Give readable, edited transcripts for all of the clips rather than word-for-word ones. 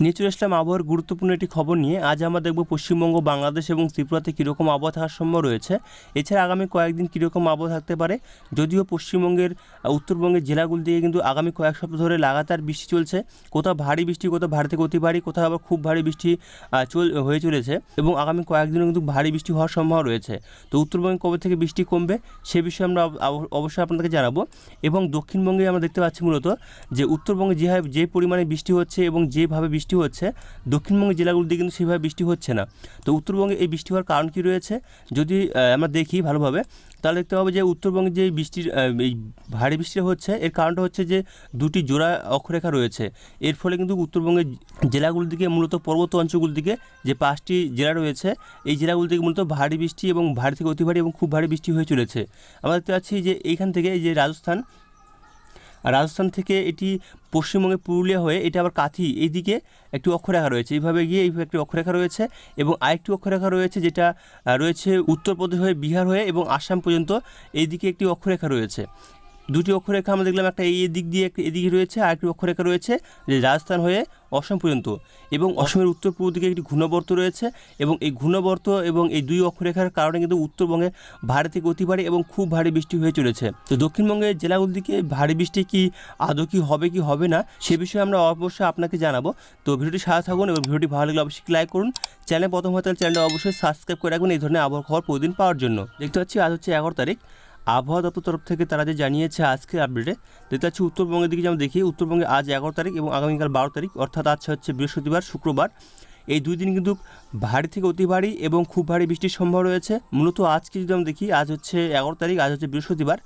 নিয়ে চলে আসলাম আবহাওয়ার গুরুত্বপূর্ণ একটি খবর নিয়ে। আজ আমরা দেখব পশ্চিমবঙ্গ, বাংলাদেশ এবং ত্রিপুরাতে কীরকম আবহাওয়া থাকার সম্ভব রয়েছে। এছাড়া আগামী কয়েকদিন কীরকম আবহাওয়া থাকতে পারে। যদিও পশ্চিমবঙ্গের উত্তরবঙ্গের জেলাগুলি দিয়ে কিন্তু আগামী কয়েক সপ্তাহ ধরে লাগাতার বৃষ্টি চলছে। কোথাও ভারী বৃষ্টি, কোথাও ভারী থেকে অতি ভারী, কোথাও আবার খুব ভারী বৃষ্টি হয়ে চলেছে এবং আগামী কয়েকদিনও কিন্তু ভারী বৃষ্টি হওয়ার সম্ভাবনা রয়েছে। তো উত্তরবঙ্গে কবে থেকে বৃষ্টি কমবে সে বিষয়ে আমরা অবশ্যই আপনাদেরকে জানাবো। এবং দক্ষিণবঙ্গে আমরা দেখতে পাচ্ছি মূলত যে উত্তরবঙ্গে যে পরিমাণে বৃষ্টি হচ্ছে এবং যেভাবে বৃষ্টি হচ্ছে, দক্ষিণবঙ্গের জেলাগুলিতে কিন্তু সেভাবে বৃষ্টি হচ্ছে না। তো উত্তরবঙ্গে এই বৃষ্টি হওয়ার কারণ কী রয়েছে যদি আমরা দেখি ভালোভাবে, তাহলে দেখতে পাবো যে উত্তরবঙ্গে যে বৃষ্টির এই ভারী বৃষ্টি হচ্ছে এর কারণটা হচ্ছে যে দুটি জোড়া অক্ষরেখা রয়েছে। এর ফলে কিন্তু উত্তরবঙ্গের জেলাগুলির দিকে, মূলত পর্বত অঞ্চলগুলির দিকে যে 5টি জেলা রয়েছে, এই জেলাগুলি থেকে মূলত ভারী বৃষ্টি এবং ভারী থেকে অতি ভারী এবং খুব ভারী বৃষ্টি হয়ে চলেছে। আমরা দেখতে পাচ্ছি যে এইখান থেকে এই যে রাজস্থান থেকে এটি পশ্চিমবঙ্গে পুরুলিয়া হয়ে এটা আবার কাথি এইদিকে একটি অক্ষরেখা রয়েছে, এইভাবে গিয়ে এইভাবে একটি অক্ষরেখা রয়েছে এবং আরেকটি অক্ষরেখা রয়েছে যেটা রয়েছে উত্তরপ্রদেশ হয়ে বিহার হয়ে এবং আসাম পর্যন্ত এইদিকে একটি অক্ষরেখা রয়েছে। দুটি অক্ষরেখা আমরা দেখলাম, একটা এই দিক দিয়ে এদিকে রয়েছে, আর একটি অক্ষরেখা রয়েছে যে রাজস্থান হয়ে অসম পর্যন্ত, এবং অসমের উত্তর পূর্ব দিকে একটি ঘূর্ণাবর্ত রয়েছে এবং এই ঘূর্ণাবর্ত এবং এই দুই অক্ষরেখার কারণে কিন্তু উত্তরবঙ্গে ভারী থেকে অতি ভারী এবং খুব ভারী বৃষ্টি হয়ে চলেছে। তো দক্ষিণবঙ্গের জেলাগুলির দিকে ভারী বৃষ্টি কি আদৌ কি হবে না সে বিষয়ে আমরা অবশ্যই আপনাকে জানাবো। তো ভিডিওটি সাথে থাকুন এবং ভিডিওটি ভালো লাগলে অবশ্যই লাইক করুন। চ্যানেল প্রথম হয় তাহলে চ্যানেলটা অবশ্যই সাবস্ক্রাইব করে রাখবেন এই ধরনের আবহাওয়া খবর প্রতিদিন পাওয়ার জন্য। দেখতে পাচ্ছি আজ হচ্ছে 11 তারিখ। আবহাওয়া দপ্তর তরফ থেকে তারা যে জানিয়েছে আজকে আপডেটে, দেখতে পাচ্ছি উত্তরবঙ্গের দিকে যেমন দেখি, উত্তরবঙ্গে আজ 11 তারিখ এবং আগামীকাল 12 তারিখ, অর্থাৎ আজ হচ্ছে বৃহস্পতিবার, শুক্রবার, এই দুই দিন কিন্তু ভারী থেকে অতি ভারী এবং খুব ভারী বৃষ্টির সম্ভাবনা রয়েছে। মূলত আজকে যদি আমরা দেখি, আজ হচ্ছে 11 তারিখ, আজ হচ্ছে বৃহস্পতিবার,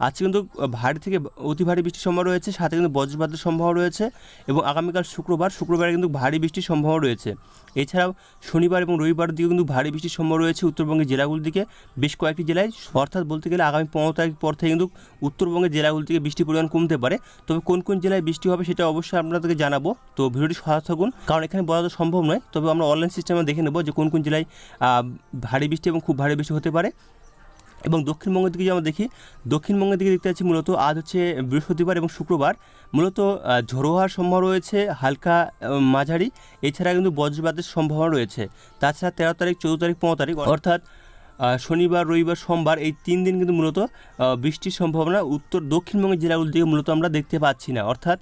আজকে কিন্তু ভারী থেকে অতি ভারী বৃষ্টির সম্ভাবনা রয়েছে, সাথে কিন্তু বজ্রপাতের সম্ভাবনা রয়েছে এবং আগামীকাল শুক্রবারে কিন্তু ভারী বৃষ্টির সম্ভাবনা রয়েছে। এছাড়াও শনিবার এবং রবিবার দিকে কিন্তু ভারী বৃষ্টির সম্ভাবনা রয়েছে উত্তরবঙ্গের জেলাগুলির দিকে বেশ কয়েকটি জেলায়, অর্থাৎ বলতে গেলে আগামী 15 তারিখ পর থেকে কিন্তু উত্তরবঙ্গের জেলাগুলি থেকে বৃষ্টির পরিমাণ কমতে পারে। তবে কোন কোন জেলায় বৃষ্টি হবে সেটা অবশ্যই আপনাদেরকে জানাবো। তো ভিডিওটি সাথে থাকুন, কারণ এখানে বলা তো সম্ভব নয়, তবে আমরা অনলাইন সিস্টেমে দেখে নেব যে কোন কোন জেলায় ভারী বৃষ্টি এবং খুব ভারী বৃষ্টি হতে পারে। এবং দক্ষিণবঙ্গের দিকে যেমন দেখি, দক্ষিণবঙ্গের দিকে দেখতে পাচ্ছি মূলত আজ হচ্ছে বৃহস্পতিবার এবং শুক্রবার মূলত ঝোড়ো হওয়ার সম্ভাবনা রয়েছে, হালকা মাঝারি, এছাড়া কিন্তু বজ্রপাতের সম্ভাবনা রয়েছে। তাছাড়া 13 তারিখ, 14 তারিখ, 15 তারিখ, অর্থাৎ শনিবার, রবিবার, সোমবার, এই 3 দিন কিন্তু মূলত বৃষ্টির সম্ভাবনা দক্ষিণবঙ্গের জেলাগুলো থেকে মূলত আমরা দেখতে পাচ্ছি না। অর্থাৎ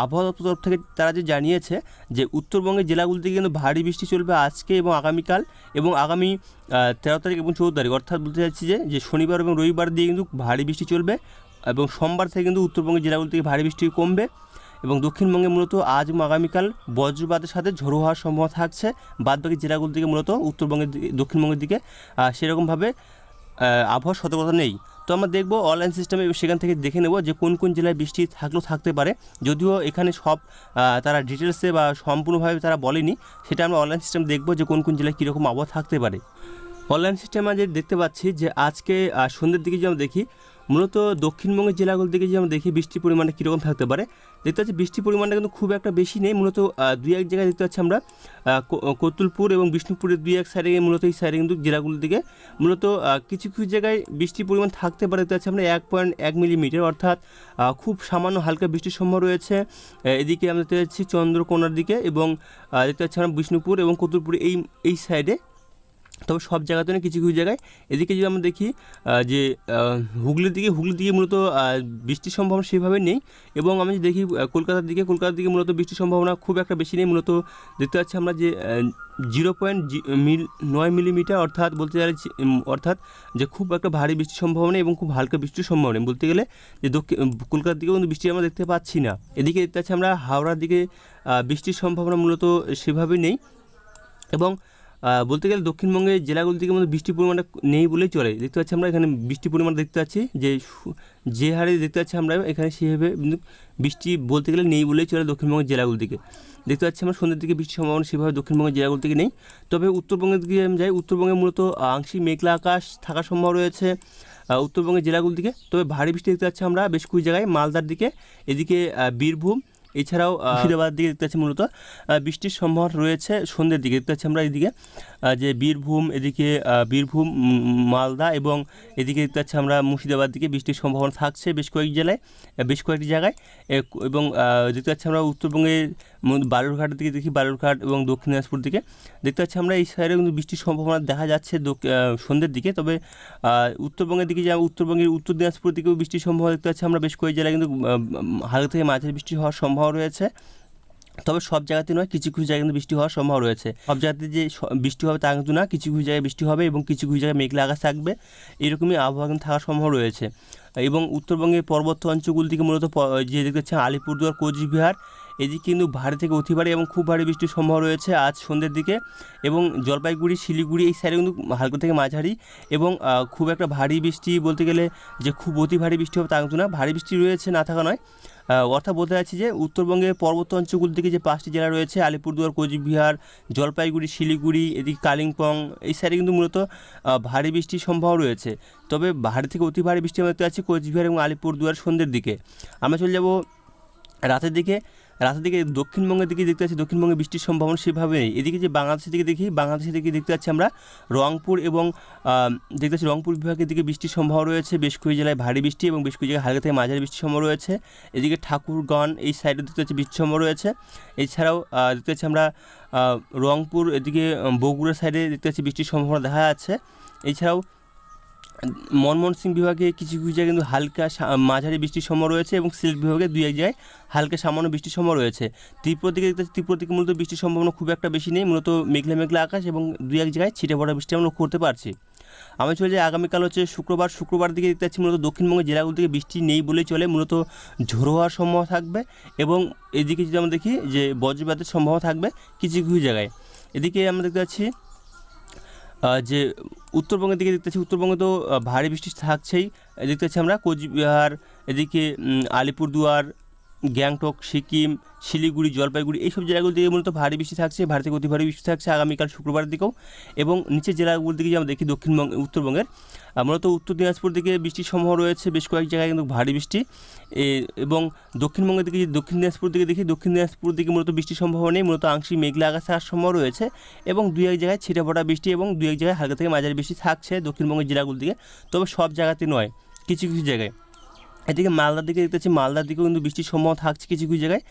আবহাওয়া দপ্তর তরফ থেকে তারা যে জানিয়েছে যে উত্তরবঙ্গের জেলাগুলো থেকে কিন্তু ভারী বৃষ্টি চলবে আজকে এবং আগামীকাল এবং আগামী 13 তারিখ এবং 14 তারিখ, অর্থাৎ বলতে চাচ্ছি যে শনিবার এবং রবিবার দিয়ে কিন্তু ভারী বৃষ্টি চলবে এবং সোমবার থেকে কিন্তু উত্তরবঙ্গের জেলাগুলো থেকে ভারী বৃষ্টি কমবে এবং দক্ষিণবঙ্গে মূলত আজ এবং আগামীকাল বজ্রপাতের সাথে ঝোড়ো হওয়ার সম্ভাবনা থাকছে। বাদবাকি জেলাগুলো থেকে মূলত দক্ষিণবঙ্গের দিকে সেরকমভাবে আবহাওয়ার সতর্কতা নেই। তো আমরা দেখব অনলাইন সিস্টেমে, সেখান থেকে দেখে নেব যে কোন কোন জেলায় বৃষ্টি থাকলেও থাকতে পারে। যদিও এখানে সব তারা ডিটেলসে বা সম্পূর্ণভাবে তারা বলেনি, সেটা আমরা অনলাইন সিস্টেম দেখব যে কোন কোন জেলায় কীরকম আবহাওয়া থাকতে পারে। অনলাইন সিস্টেমে যে দেখতে পাচ্ছি যে আজকে সন্ধ্যের দিকে যে আমরা দেখি, মূলত দক্ষিণবঙ্গের জেলাগুলোর দিকে যে আমরা দেখি বৃষ্টির পরিমাণটা কীরকম থাকতে পারে। দেখতে পাচ্ছি বৃষ্টির পরিমাণটা কিন্তু খুব একটা বেশি নেই, মূলত 2-1 জায়গায় দেখতে পাচ্ছি আমরা কতুলপুর এবং বিষ্ণুপুরের 2-1 সাইডে, মূলত এই সাইডে কিন্তু জেলাগুলোর দিকে মূলত কিছু কিছু জায়গায় বৃষ্টির পরিমাণ থাকতে পারে। দেখতে পাচ্ছি আমরা 1.1 মিলিমিটার, অর্থাৎ খুব সামান্য হালকা বৃষ্টির সম্ভাবনা রয়েছে। এদিকে আমরা দেখতে পাচ্ছি চন্দ্রকোনার দিকে এবং দেখতে পাচ্ছি আমরা বিষ্ণুপুর এবং কতুলপুর এই সাইডে, তবে সব জায়গাতে না, কিছু কিছু জায়গায়। এদিকে যদি আমরা দেখি যে হুগলির দিকে মূলত বৃষ্টির সম্ভাবনা সেভাবে নেই এবং আমি যদি দেখি কলকাতার দিকে মূলত বৃষ্টির সম্ভাবনা খুব একটা বেশি নেই। মূলত দেখতে পাচ্ছি আমরা যে 0.9 মিলিমিটার, অর্থাৎ বলতে চাইছি অর্থাৎ যে খুব একটা ভারী বৃষ্টির সম্ভাবনা এবং খুব হালকা বৃষ্টির সম্ভাবনা বলতে গেলে যে কলকাতার দিকেও কিন্তু বৃষ্টি আমরা দেখতে পাচ্ছি না। এদিকে দেখতে পাচ্ছি আমরা হাওড়ার দিকে বৃষ্টির সম্ভাবনা মূলত সেভাবে নেই এবং বলতে গেলে দক্ষিণবঙ্গের জেলাগুলো থেকে মধ্যে বৃষ্টির পরিমাণটা নেই বলেই চলে। দেখতে পাচ্ছি আমরা এখানে বৃষ্টির পরিমাণ দেখতে পাচ্ছি যে হারে দেখতে পাচ্ছি আমরা এখানে সেভাবে বৃষ্টি বলতে গেলে নেই বলেই চলে দক্ষিণবঙ্গের জেলাগুলো থেকে। দেখতে পাচ্ছি আমরা সন্ধ্যের দিকে বৃষ্টির সম্ভাবনা সেভাবে দক্ষিণবঙ্গের জেলাগুলো থেকে নেই। তবে উত্তরবঙ্গের দিকে আমি যাই, উত্তরবঙ্গে মূলত আংশিক মেঘলা আকাশ থাকার সম্ভাবনা রয়েছে উত্তরবঙ্গের জেলাগুলো দিকে। তবে ভারী বৃষ্টি দেখতে পাচ্ছি আমরা বেশ কিছু জায়গায়, মালদার দিকে, এদিকে বীরভূম, এছাড়াও মুর্শিদাবাদ দিকে দেখতে পাচ্ছি মূলত বৃষ্টির সম্ভাবনা রয়েছে সন্ধ্যের দিকে। দেখতে পাচ্ছি আমরা এদিকে যে বীরভূম, মালদা এবং এদিকে দেখতে পাচ্ছি আমরা মুর্শিদাবাদ দিকে বৃষ্টির সম্ভাবনা থাকছে বেশ কয়েকটি জায়গায় এবং দেখতে পাচ্ছি আমরা উত্তরবঙ্গের বালুরঘাটের দিকে দেখি, বালুরঘাট এবং দক্ষিণ দিনাজপুর দিকে দেখতে পাচ্ছি আমরা এই সাইডে কিন্তু বৃষ্টির সম্ভাবনা দেখা যাচ্ছে সন্ধ্যের দিকে। তবে উত্তরবঙ্গের দিকে যেমন উত্তরবঙ্গের উত্তর দিনাজপুর দিকেও বৃষ্টির সম্ভাবনা দেখতে পাচ্ছি আমরা, বেশ কয়েক জেলায় কিন্তু হালকা থেকে মাঝারি বৃষ্টি হওয়ার সম্ভাবনা রয়েছে। তবে সব জায়গাতে নয়, কিছু কিছু জায়গায় কিন্তু বৃষ্টি হওয়ার সম্ভাবনা রয়েছে। সব জায়গাতে যে বৃষ্টি হবে তা কিন্তু না, কিছু কিছু জায়গায় বৃষ্টি হবে এবং কিছু কিছু জায়গায় মেঘলা আকাশ থাকবে, এরকমই আবহাওয়া কিন্তু থাকার সম্ভাবনা রয়েছে। এবং উত্তরবঙ্গের পর্বত্য অঞ্চলগুলি থেকে মূলত যে দেখতে পাচ্ছেন আলিপুরদুয়ার, কোচবিহার, এদিকে কিন্তু ভারী থেকে অতি ভারী এবং খুব ভারী বৃষ্টির সম্ভাবনা রয়েছে আজ সন্ধ্যের দিকে। এবং জলপাইগুড়ি, শিলিগুড়ি এই সাইডে কিন্তু হালকা থেকে মাঝারি এবং খুব একটা ভারী বৃষ্টি বলতে গেলে যে খুব অতি ভারী বৃষ্টি হবে তা কিন্তু না, ভারী বৃষ্টি রয়েছে, না থাকা নয়। অর্থাৎ বলতে চাচ্ছি যে উত্তরবঙ্গের পর্বত্য অঞ্চলগুলো থেকে যে 5টি জেলা রয়েছে আলিপুরদুয়ার, কোচবিহার, জলপাইগুড়ি, শিলিগুড়ি, এদিকে কালিম্পং, এই সাইডে কিন্তু মূলত ভারী বৃষ্টির সম্ভাবনা রয়েছে। তবে ভারী থেকে অতি ভারী বৃষ্টি দেখতে পাচ্ছি কোচবিহার এবং আলিপুরদুয়ার সন্ধ্যের দিকে। আমরা চলে যাব রাতের দিকে। দক্ষিণবঙ্গের দিকে দেখতে পাচ্ছি দক্ষিণবঙ্গে বৃষ্টির সম্ভাবনা সেভাবে নেই। এদিকে যে বাংলাদেশের দিকে দেখি, বাংলাদেশের দিকে দেখতে পাচ্ছি আমরা রংপুর এবং দেখতে পাচ্ছি রংপুর বিভাগের দিকে বৃষ্টির সম্ভাবনা রয়েছে, বেশ কয়েক জেলায় ভারী বৃষ্টি এবং বেশ কয়েক জায়গায় হালকা থেকে মাঝারি বৃষ্টির সম্ভাবনা রয়েছে। এদিকে ঠাকুরগাঁও এই সাইডে দেখতে পাচ্ছি বৃষ্টির সম্ভাবনা রয়েছে। এছাড়াও দেখতে পাচ্ছি আমরা রংপুর, এদিকে বগুড়া সাইডে দেখতে পাচ্ছি বৃষ্টির সম্ভাবনা দেখা যাচ্ছে। এছাড়াও ময়মনসিংহ বিভাগে কিছু কিছু জায়গায় কিন্তু হালকা মাঝারি বৃষ্টির সম্ভাবনা রয়েছে এবং সিলেট বিভাগে 2-1 জায়গায় হালকা সামান্য বৃষ্টির সম্ভাবনা রয়েছে। ত্রিপুরা দিকে দেখতে পাচ্ছি, ত্রিপুরা দিকে মূলত বৃষ্টির সম্ভাবনা খুব একটা বেশি নেই, মূলত মেঘলা মেঘলা আকাশ এবং 2-1 জায়গায় ছিটে পড়া বৃষ্টি আমরা লক্ষ্য করতে পারছি। আমি চলে যাই আগামীকাল হচ্ছে শুক্রবার দিকে দেখতে পাচ্ছি মূলত দক্ষিণবঙ্গের জেলাগুলো থেকে বৃষ্টি নেই বলেই চলে, মূলত ঝোড়ো হওয়ার সম্ভাবনা থাকবে এবং এদিকে যদি আমরা দেখি যে বজ্রপাতের সম্ভাবনা থাকবে কিছু কিছু জায়গায়। এদিকে আমরা দেখতে পাচ্ছি যে উত্তরবঙ্গের দিকে দেখতে পাচ্ছি, উত্তরবঙ্গে তো ভারী বৃষ্টি থাকছেই। দেখতে পাচ্ছি আমরা কোচবিহার, এদিকে আলিপুরদুয়ার, গ্যাংটক, সিকিম, শিলিগুড়ি, জলপাইগুড়ি এইসব জেলাগুলো দিকে মূলত ভারী বৃষ্টি থাকছে, ভারী থেকে অতি ভারী বৃষ্টি থাকছে আগামীকাল শুক্রবারের দিকেও। এবং নিচের জেলাগুলোর দিকে যেমন দেখি উত্তরবঙ্গের মূলত উত্তর দিনাজপুর দিকে বৃষ্টির সম্ভাবনা রয়েছে, বেশ কয়েক জায়গায় কিন্তু ভারী বৃষ্টি। এবং দক্ষিণবঙ্গের দিকে দক্ষিণ দিনাজপুর দিকে দেখি, দক্ষিণ দিনাজপুর দিকে মূলত বৃষ্টির সম্ভাবনা নেই, মূলত আংশিক মেঘলা আকাশ থাকার সম্ভাবনা রয়েছে এবং 2-1 জায়গায় ছিটে ফোটা বৃষ্টি এবং 2-1 জায়গায় হালকা থেকে মাঝারি বৃষ্টি থাকছে দক্ষিণবঙ্গের জেলাগুলোর দিকে, তবে সব জায়গাতে নয়, কিছু কিছু জায়গায়। এদিকে মালদার দিকে দেখতে পাচ্ছি, মালদার দিকেও কিন্তু বৃষ্টির সম্ভাবনা থাকছে কিছু কিছু জায়গায়,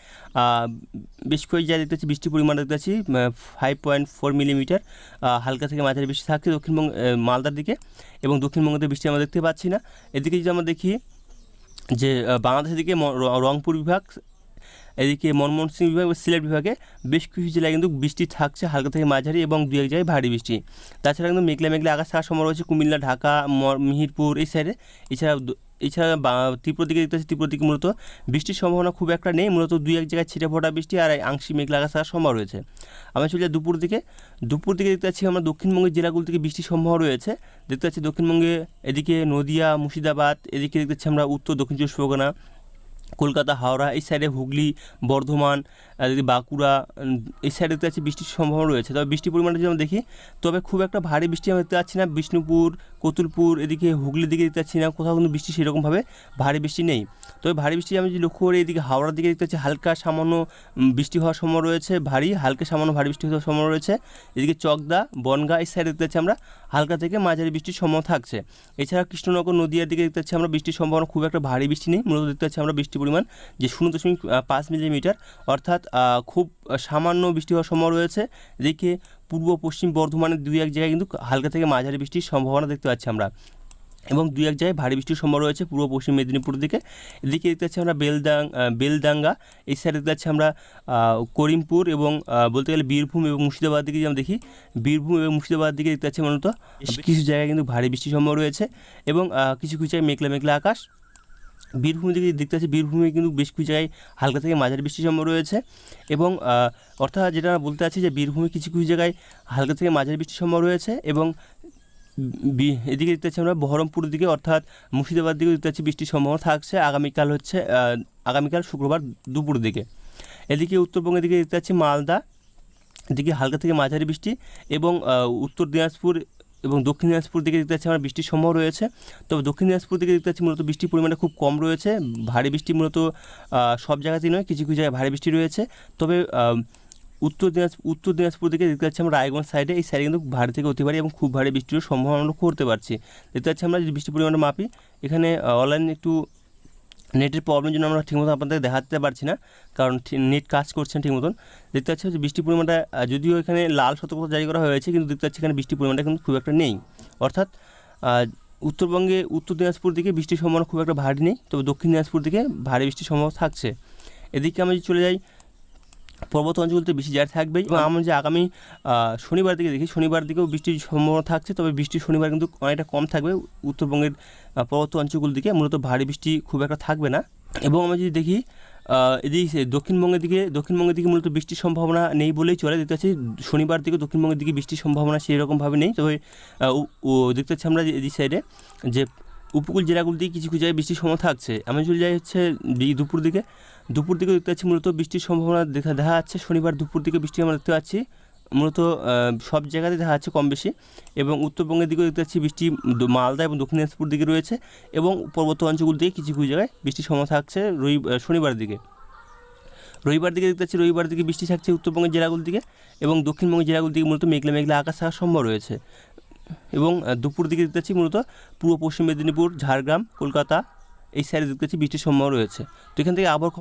বেশ কয়েক জায়গায় দেখতে পাচ্ছি বৃষ্টির পরিমাণ দেখতে পাচ্ছি 5.4 মিলিমিটার হালকা থেকে মাঝারি বৃষ্টি থাকছে দক্ষিণবঙ্গ মালদার দিকে, এবং দক্ষিণবঙ্গতে বৃষ্টি আমরা দেখতে পাচ্ছি না। এদিকে যদি আমরা দেখি যে বাংলাদেশের দিকে রংপুর বিভাগ, এদিকে ময়মনসিংহ বিভাগ এবং সিলেট বিভাগে বেশ কিছু জেলায় কিন্তু বৃষ্টি থাকছে হালকা থেকে মাঝারি এবং 2-1 জায়গায় ভারী বৃষ্টি। তাছাড়া কিন্তু মেঘলা মেঘলা আকাশ থাকার সম্ভাবনা রয়েছে কুমিল্লা, ঢাকা, মিহিরপুর এই সাইডে। এছাড়া ত্রিপুরা দিকে দেখতে পাচ্ছি, ত্রিপুরা দিকে মূলত বৃষ্টির সম্ভাবনা খুব একটা নেই, মূলত 2-1 জায়গায় ছিটে ফোটা বৃষ্টি আর আংশিক মেঘলা আকাশ থাকার সম্ভাবনা রয়েছে। আমরা চলে যাই দুপুর দিকে দেখতে পাচ্ছি আমরা দক্ষিণবঙ্গের জেলাগুলো থেকে বৃষ্টির সম্ভাবনা রয়েছে। দেখতে পাচ্ছি দক্ষিণবঙ্গে এদিকে নদিয়া, মুর্শিদাবাদ, এদিকে দেখতে পাচ্ছি আমরা উত্তর দক্ষিণ চব্বিশ পরগনা, কলকাতা, হাওড়া এই সাইডে, হুগলি, বর্ধমান, যদি বাঁকুড়া এই সাইডে দেখতে পাচ্ছি বৃষ্টির সম্ভাবনা রয়েছে। তবে বৃষ্টির পরিমাণটা যদি আমরা দেখি, তবে খুব একটা ভারী বৃষ্টি আমরা দেখতে পাচ্ছি না। বিষ্ণুপুর, কতুলপুর, এদিকে হুগলির দিকে দেখতে পাচ্ছি না, কোথাও কিন্তু বৃষ্টি সেরকমভাবে ভারী বৃষ্টি নেই। তবে ভারী বৃষ্টি আমি যদি লক্ষ্য করি, এদিকে হাওড়ার দিকে দেখতে পাচ্ছি হালকা সামান্য বৃষ্টি হওয়ার সম্ভাবনা রয়েছে, হালকা সামান্য ভারী বৃষ্টি হওয়ার সম্ভাবনা রয়েছে। এদিকে চকদা, বনগাঁ এই সাইডে দেখতে পাচ্ছি আমরা হালকা থেকে মাঝারি বৃষ্টির সম্ভাবনা থাকছে। এছাড়া কৃষ্ণনগর, নদীয়ার দিকে দেখতে পাচ্ছি আমরা বৃষ্টির সম্ভাবনা খুব একটা ভারী বৃষ্টি নেই, মূলত দেখতে পাচ্ছি আমরা বৃষ্টির পরিমাণ যে 0.5 মিলিমিটার, অর্থাৎ খুব সামান্য বৃষ্টি হওয়ার সম্ভাবনা রয়েছে। এদিকে পূর্ব পশ্চিম বর্ধমানের 2-1 জায়গায় কিন্তু হালকা থেকে মাঝারি বৃষ্টির সম্ভাবনা দেখতে পাচ্ছি আমরা, এবং 2-1 জায়গায় ভারী বৃষ্টির সম্ভাবনা রয়েছে পূর্ব পশ্চিম মেদিনীপুর দিকে। এদিকে দেখতে পাচ্ছি আমরা বেলডাঙ্গা এই সাইডে দেখতে পাচ্ছি আমরা করিমপুর এবং বলতে গেলে বীরভূম এবং মুর্শিদাবাদ দিকে যেমন দেখি, বীরভূম এবং মুর্শিদাবাদ দিকে দেখতে পাচ্ছি মূলত কিছু জায়গায় কিন্তু ভারী বৃষ্টির সম্ভাবনা রয়েছে এবং কিছু কিছু জায়গায় মেঘলা মেঘলা আকাশ। বীরভূম দিকে দেখতে পাচ্ছি, বীরভূমে কিন্তু বেশ কিছু জায়গায় হালকা থেকে মাঝারি বৃষ্টির সম্ভাবনা রয়েছে এবং অর্থাৎ যেটা বলতে চাচ্ছি যে বীরভূমে কিছু কিছু জায়গায় হালকা থেকে মাঝারি বৃষ্টির সম্ভাবনা রয়েছে এবং এদিকে দেখতে পাচ্ছি আমরা বহরমপুর দিকে অর্থাৎ মুর্শিদাবাদ দিকে দেখতে পাচ্ছি বৃষ্টির সম্ভাবনা থাকছে আগামীকাল শুক্রবার দুপুর দিকে। এদিকে উত্তরবঙ্গের দিকে দেখতে পাচ্ছি মালদা দিকে হালকা থেকে মাঝারি বৃষ্টি এবং উত্তর দিনাজপুর এবং দক্ষিণ দিনাজপুর দিকে দেখতে পাচ্ছি আমরা বৃষ্টির সম্ভাবনা রয়েছে। তবে দক্ষিণ দিনাজপুর দিকে দেখতে পাচ্ছি মূলত বৃষ্টির পরিমাণটা খুব কম রয়েছে, ভারী বৃষ্টি মূলত সব জায়গাতেই নয়, কিছু কিছু জায়গায় ভারী বৃষ্টি রয়েছে। তবে উত্তর দিনাজপুর দিকে দেখতে পাচ্ছি আমরা রায়গঞ্জ সাইডে, এই সাইডে কিন্তু ভারী থেকে অতি ভারী এবং খুব ভারী বৃষ্টির সম্ভাবনা আমরা করতে পারছি। দেখতে পাচ্ছি আমরা যদি বৃষ্টির পরিমাণটা মাপি, এখানে অনলাইন একটু নেটের প্রবলেমের জন্য আমরা ঠিকমতো আপনাদের দেখাতে পারছি না, কারণ নেট কাজ করছে না ঠিক মতন। দেখতে পাচ্ছি যে বৃষ্টির পরিমাণটা যদিও এখানে লাল সতর্কতা জারি করা হয়েছে, কিন্তু দেখতে পাচ্ছি এখানে বৃষ্টির পরিমাণটা কিন্তু খুব একটা নেই। অর্থাৎ উত্তরবঙ্গে উত্তর দিনাজপুর দিকে বৃষ্টির সম্ভাবনা খুব একটা ভারী নেই, তবে দক্ষিণ দিনাজপুর দিকে ভারী বৃষ্টির সম্ভাবনা থাকছে। এদিকে আমি যদি চলে যাই, পর্বত অঞ্চলগুলোতে বৃষ্টি জারি থাকবে। এবং আমরা যে আগামী শনিবার দিকে দেখি, শনিবার দিকেও বৃষ্টির সম্ভাবনা থাকছে, তবে বৃষ্টি শনিবার কিন্তু অনেকটা কম থাকবে উত্তরবঙ্গের পর্বত অঞ্চলগুলোর দিকে, মূলত ভারী বৃষ্টি খুব একটা থাকবে না। এবং আমরা যদি দেখি এদিকে দক্ষিণবঙ্গের দিকে মূলত বৃষ্টির সম্ভাবনা নেই বলেই চলে। দেখতে পাচ্ছি শনিবার দিকে দক্ষিণবঙ্গের দিকে বৃষ্টির সম্ভাবনা সেরকমভাবে নেই, তবে দেখতে পাচ্ছি আমরা এই সাইডে যে উপকূল জেলাগুলো দিকে কিছু কিছু জায়গায় বৃষ্টির সম্ভাবনা থাকছে। আমি চলে যাই হচ্ছে দুপুর দিকে দেখতে পাচ্ছি মূলত বৃষ্টির সম্ভাবনা দেখা যাচ্ছে। শনিবার দুপুর দিকে বৃষ্টি আমরা দেখতে পাচ্ছি, মূলত সব জায়গাতে দেখা যাচ্ছে কম বেশি। এবং উত্তরবঙ্গের দিকেও দেখতে পাচ্ছি বৃষ্টি মালদা এবং দক্ষিণ দিনাজপুর দিকে রয়েছে, এবং পর্বত অঞ্চলগুলো দিকে কিছু কিছু জায়গায় বৃষ্টির সম্ভাবনা থাকছে শনিবার দিকে। রবিবার দিকে দেখতে পাচ্ছি রবিবার দিকে বৃষ্টি থাকছে উত্তরবঙ্গের জেলাগুলোর দিকে, এবং দক্ষিণবঙ্গের জেলাগুলোর দিকে মূলত মেঘলা আকাশ থাকার সম্ভব রয়েছে। এবং দুপুর দিকে দেখতে পাচ্ছি মূলত পূর্ব পশ্চিম মেদিনীপুর, ঝাড়গ্রাম, কলকাতা এই সাইডে দেখতে পাচ্ছি বৃষ্টির সম্ভাবনা রয়েছে। তো এখান থেকে আবহাওয়া